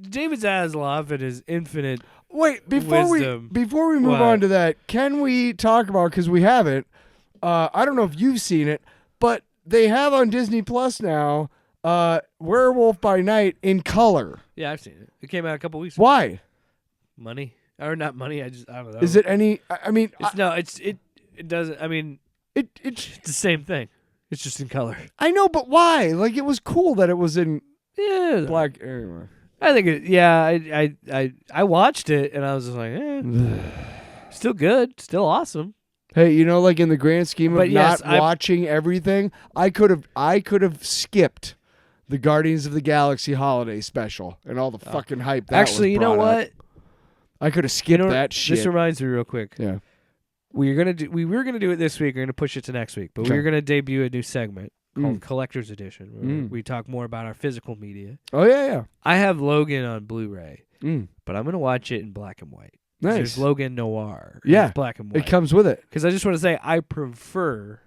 David Zaslav and his infinite before wisdom. we move on to that, can we talk about, because we haven't, I don't know if you've seen it, but they have on Disney Plus now Werewolf by Night in color. Yeah, I've seen it. It came out a couple weeks ago. Why? Money. Or not money, I don't know. Is it any, I mean... It doesn't, I mean... It's the same thing. It's just in color. I know, but why? Like, it was cool that it was in black. Anyway. I think I watched it and I was just like, still good, still awesome. Hey, you know, like in the grand scheme of yes, watching everything, I could have skipped the Guardians of the Galaxy holiday special and all the fucking hype that actually, was you know brought what? up. I could have skipped that shit. This reminds me real quick. Yeah. We were gonna do it this week. We're gonna push it to next week, but we were gonna debut a new segment called Collector's Edition, where we talk more about our physical media. Oh yeah. I have Logan on Blu-ray, but I'm gonna watch it in black and white. Nice. There's Logan Noir. Yeah, it's black and white. It comes with it. Because I just want to say I prefer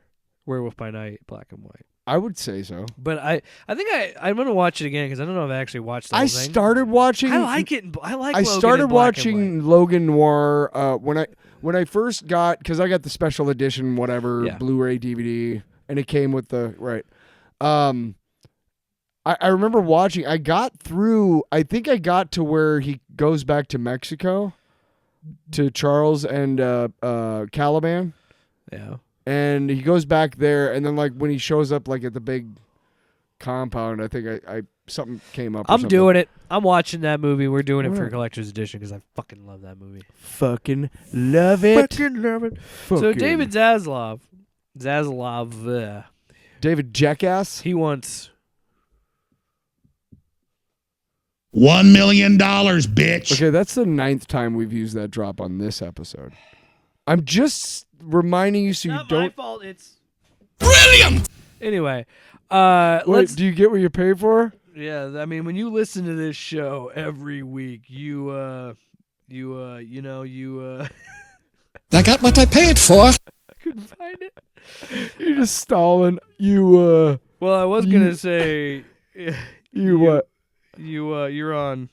Werewolf by Night black and white. I would say so. But I think I'm gonna watch it again because I don't know if I actually watched the whole thing. Started watching. I like it. I like. I Logan started in black watching and white. Logan Noir when I first got, because I got the special edition whatever Blu-ray DVD and it came with the right. I remember watching. I got through. I think I got to where he goes back to Mexico, to Charles and Caliban. Yeah. And he goes back there, and then like when he shows up like at the big compound, I think I something came up. I'm doing it. I'm watching that movie. We're doing it for Collector's Edition because I fucking love that movie. Fucking love it. Fucking love it. So David Zaslav, David Jackass. He wants $1 million, bitch. Okay, that's the 9th time we've used that drop on this episode. I'm just reminding you so you not don't. my fault. It's Brilliant. anyway. Wait, do you get what you pay for? Yeah, I mean, when you listen to this show every week, you I got what I paid for. I couldn't find it. You're just stalling. Well, I was gonna say. What? You're on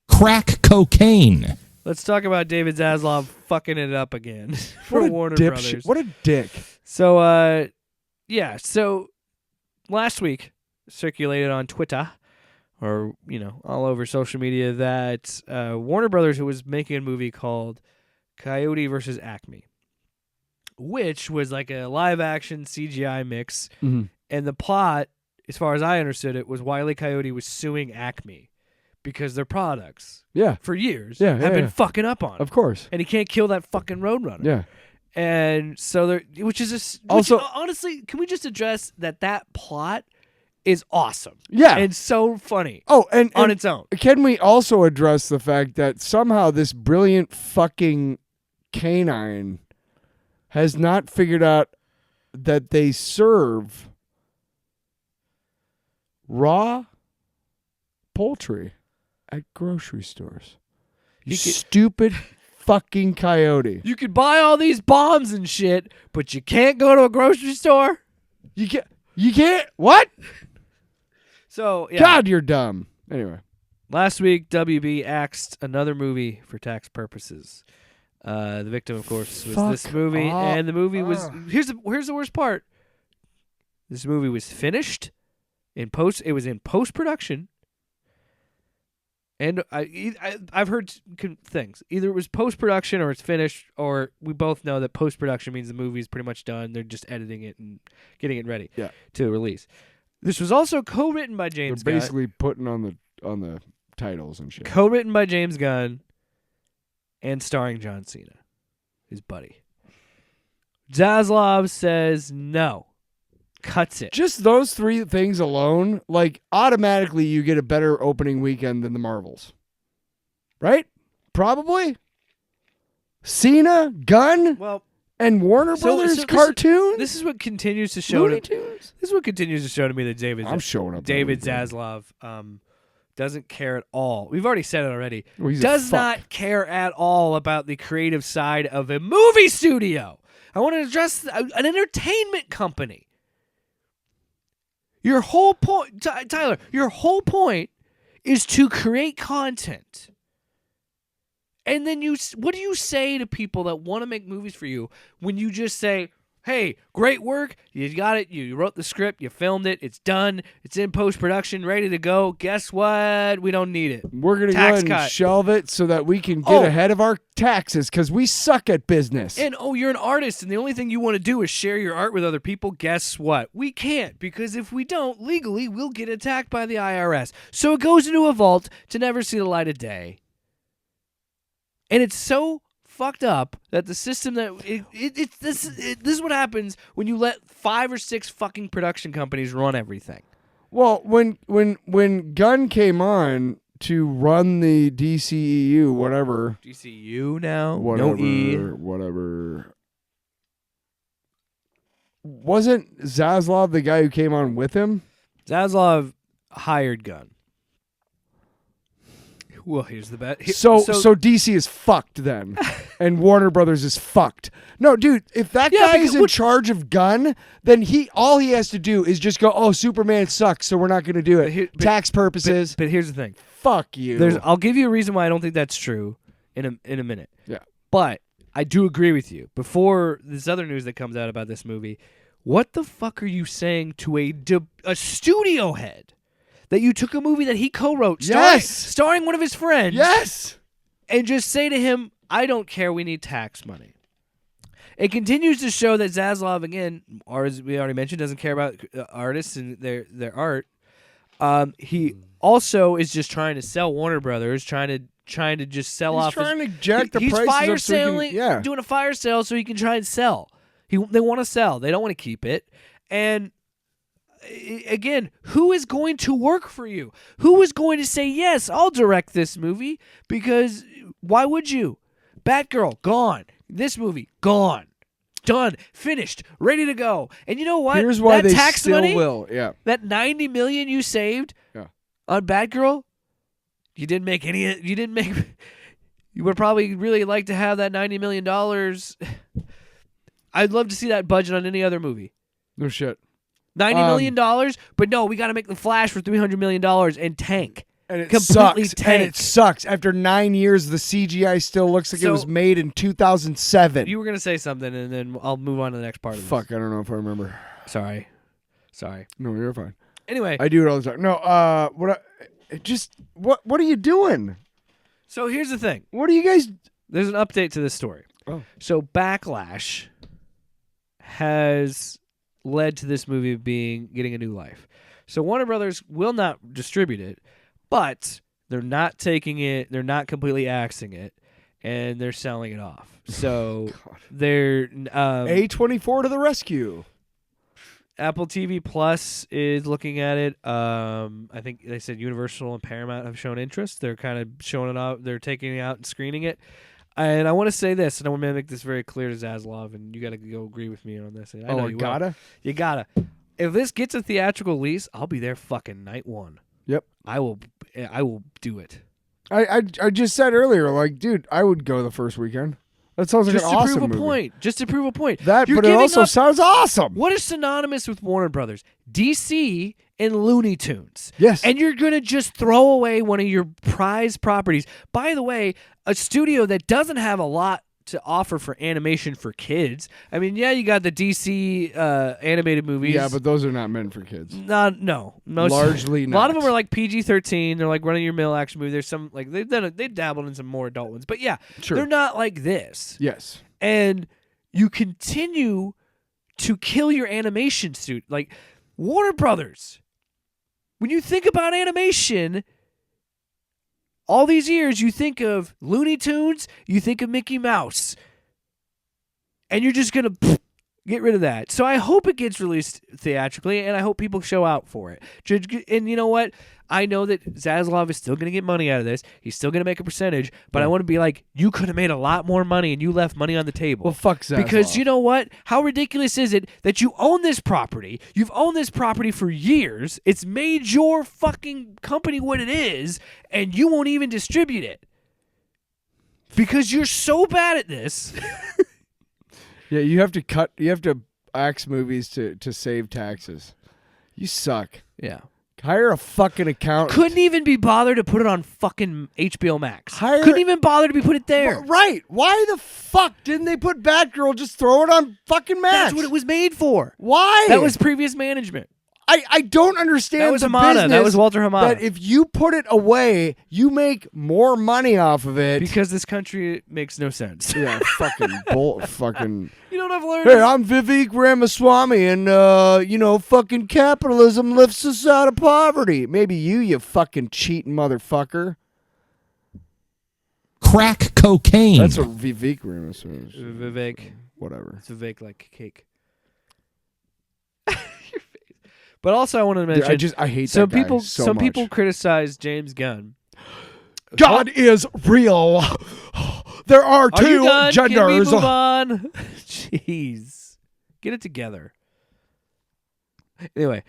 Crack cocaine. Let's talk about David Zaslav fucking it up again for Warner Brothers. What a dick. So, so last week circulated on Twitter or, all over social media that Warner Brothers was making a movie called Coyote versus ACME, which was like a live-action CGI mix. Mm-hmm. And the plot, as far as I understood it, was Wile E. Coyote was suing ACME because their products for years have been fucking up on him. Of course. And he can't kill that fucking Roadrunner. Yeah. And so honestly, can we just address that plot is awesome? Yeah. And so funny. Oh, and on its own. Can we also address the fact that somehow this brilliant fucking canine has not figured out that they serve raw poultry at grocery stores? You stupid fucking coyote. You could buy all these bombs and shit, but you can't go to a grocery store? You can't? What? So, yeah. God, you're dumb. Anyway. Last week, WB axed another movie for tax purposes. The victim, of course, was this movie, and the movie was... Here's the worst part. This movie was finished in post. It was in post-production. And I've heard things. Either it was post-production or it's finished, or we both know that post-production means the movie's pretty much done. They're just editing it and getting it ready to release. This was also co-written by James Gunn. They're basically putting on the titles and shit. Co-written by James Gunn and starring John Cena, his buddy. Zaslav says no. Cuts it. Just those 3 things alone, like, automatically you get a better opening weekend than the Marvels. Right? Probably? Cena, Gunn, and Warner Brothers cartoons? This is what continues to show Looney Tunes? This is what continues to show to me that David Zaslav doesn't care at all. We've already said it already. Well, does not care at all about the creative side of a movie studio. I want to address an entertainment company. Your whole point, Tyler, your whole point is to create content. And then what do you say to people that want to make movies for you when you just say, hey, great work, you got it, you wrote the script, you filmed it, it's done, it's in post-production, ready to go. Guess what? We don't need it. We're going to go ahead and shelve it so that we can get ahead of our taxes because we suck at business. And, you're an artist, and the only thing you want to do is share your art with other people. Guess what? We can't, because if we don't, legally, we'll get attacked by the IRS. So it goes into a vault to never see the light of day. And it's so fucked up that the system that this is what happens when you let 5 or 6 fucking production companies run everything. Well, when Gunn came on to run the DCEU, whatever DCU now, whatever, no E, whatever. Wasn't Zaslav the guy who came on with him? Zaslav hired Gunn. Well, here's the bet. So DC is fucked then, and Warner Brothers is fucked. No, dude, if that guy is in charge of Gunn, then all he has to do is just go, "Oh, Superman sucks, so we're not going to do it." Tax purposes. But here's the thing. Fuck you. I'll give you a reason why I don't think that's true in a minute. Yeah. But I do agree with you. Before this other news that comes out about this movie, what the fuck are you saying to a studio head? That you took a movie that he co-wrote, starring one of his friends, and just say to him, I don't care, we need tax money. It continues to show that Zaslav, again, or as we already mentioned, doesn't care about artists and their art. He also is just trying to sell Warner Brothers, trying to just sell off. He's trying to jack the prices fire up so he can, doing a fire sale so he can try and sell. They want to sell. They don't want to keep it. And again, who is going to work for you? Who is going to say, yes, I'll direct this movie? Because why would you? Batgirl, gone. This movie, gone. Done. Finished. Ready to go. And you know what? Here's why that they tax still money, will. Yeah. That $90 million you saved on Batgirl, you didn't make any. You didn't make. You would probably really like to have that $90 million. I'd love to see that budget on any other movie. No shit. $90 million, but no, we got to make The Flash for $300 million and tank. And it completely sucks. tank. And it sucks. After 9 years, the CGI still looks like it was made in 2007. You were going to say something, and then I'll move on to the next part of this. Fuck, I don't know if I remember. Sorry. No, you're fine. Anyway. I do it all the time. No, what are you doing? So here's the thing. What are you guys... There's an update to this story. Oh. So Backlash has led to this movie getting a new life. So Warner Brothers will not distribute it, but they're not taking it, they're not completely axing it, and they're selling it off. So they're A24 to the rescue. Apple TV Plus is looking at it. I think they said Universal and Paramount have shown interest. They're kind of showing it out. They're taking it out and screening it. And I want to say this, and I want to make this very clear to Zaslav, and you got to go agree with me on this. I know you gotta? You gotta. If this gets a theatrical release, I'll be there fucking night one. Yep. I will do it. I just said earlier, like, dude, I would go the first weekend. That sounds like an awesome movie. Just to prove a point. But it also sounds awesome. What is synonymous with Warner Brothers? DC and Looney Tunes. Yes. And you're going to just throw away one of your prized properties. By the way, a studio that doesn't have a lot to offer for animation for kids. I mean, yeah, you got the DC animated movies. Yeah, but those are not meant for kids. No. Largely not. A lot of them are like PG-13. They're like run-of-your-mill action movies. There's some, like, they dabbled in some more adult ones. But yeah, sure. They're not like this. Yes. And you continue to kill your animation suit. Like, Warner Brothers, when you think about animation, all these years, you think of Looney Tunes, you think of Mickey Mouse, and you're just going to get rid of that. So I hope it gets released theatrically, and I hope people show out for it. And you know what? I know that Zaslav is still going to get money out of this. He's still going to make a percentage, but I want to be like, you could have made a lot more money, and you left money on the table. Well, fuck Zaslav. Because you know what? How ridiculous is it that you own this property? You've owned this property for years. It's made your fucking company what it is, and you won't even distribute it. Because you're so bad at this. Yeah, you have to axe movies to save taxes. You suck. Yeah. Hire a fucking accountant. Couldn't even be bothered to put it on fucking HBO Max. Hire- Couldn't even bother to be put it there. Right. Why the fuck didn't they put Batgirl? Just throw it on fucking Max. That's what it was made for. Why? That was previous management. I don't understand. That was the Hamada. business That was Walter Hamada. That if you put it away, you make more money off of it. Because this country makes no sense. Yeah, fucking fucking. You don't have to learn. Hey, I'm Vivek Ramaswamy, and fucking capitalism lifts us out of poverty. Maybe you fucking cheating motherfucker. Crack cocaine. That's what Vivek Ramaswamy. Vivek. Whatever. It's Vivek like cake. Your face. But also, I want to mention. Dude, I hate some that guy people. so some much. people criticize James Gunn. God is real. There are Are you two done? Can we genders. move on? Jeez, get it together. Anyway,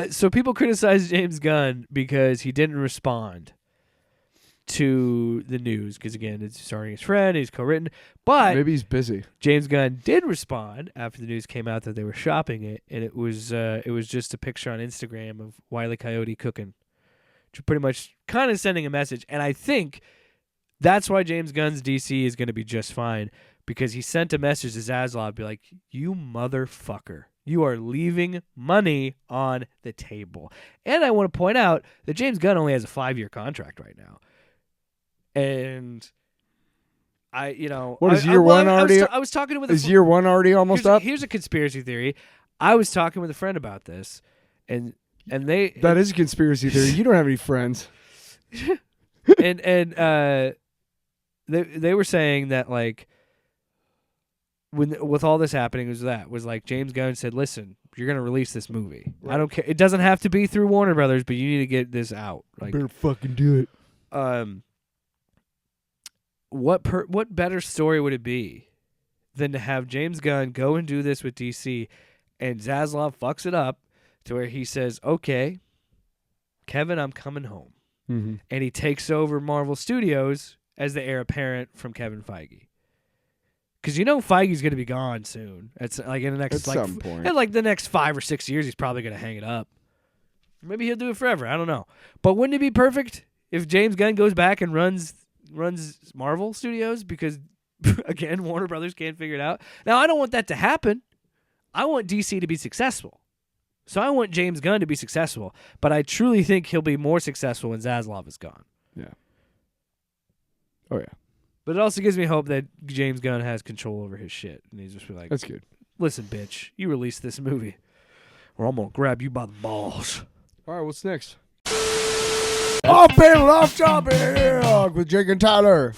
so people criticize James Gunn because he didn't respond to the news because, again, it's starring his friend, he's co-written. But Maybe he's busy. James Gunn did respond after the news came out that they were shopping it, and it was just a picture on Instagram of Wile E. Coyote cooking, which pretty much kind of sending a message. And I think that's why James Gunn's DC is going to be just fine, because he sent a message to Zaslav, be like, you motherfucker. You are leaving money on the table. And I want to point out that James Gunn only has a 5-year contract right now. And What is year one already? I was talking with Is year one already almost up? Here's a conspiracy theory. I was talking with a friend about this, and they That is a conspiracy theory. You don't have any friends. and they were saying that, like, with all this happening, was like James Gunn said, listen, you're gonna release this movie. Right. I don't care. It doesn't have to be through Warner Brothers, but you need to get this out. Like, better fucking do it. What better story would it be than to have James Gunn go and do this with DC, and Zaslav fucks it up to where he says, okay, Kevin, I'm coming home. Mm-hmm. And he takes over Marvel Studios as the heir apparent from Kevin Feige. Because Feige's going to be gone soon. It's like in the next some point. In like the next 5 or 6 years, he's probably going to hang it up. Maybe he'll do it forever. I don't know. But wouldn't it be perfect if James Gunn goes back and runs Marvel Studios? Because again, Warner Brothers can't figure it out. Now, I don't want that to happen. I want DC to be successful. So I want James Gunn to be successful. But I truly think he'll be more successful when Zaslav is gone. Yeah. Oh, yeah. But it also gives me hope that James Gunn has control over his shit. And he's just be like, that's good. Listen, bitch, you release this movie, or I'm going to grab you by the balls. All right, what's next? Off panel, off topic with Jake and Tyler.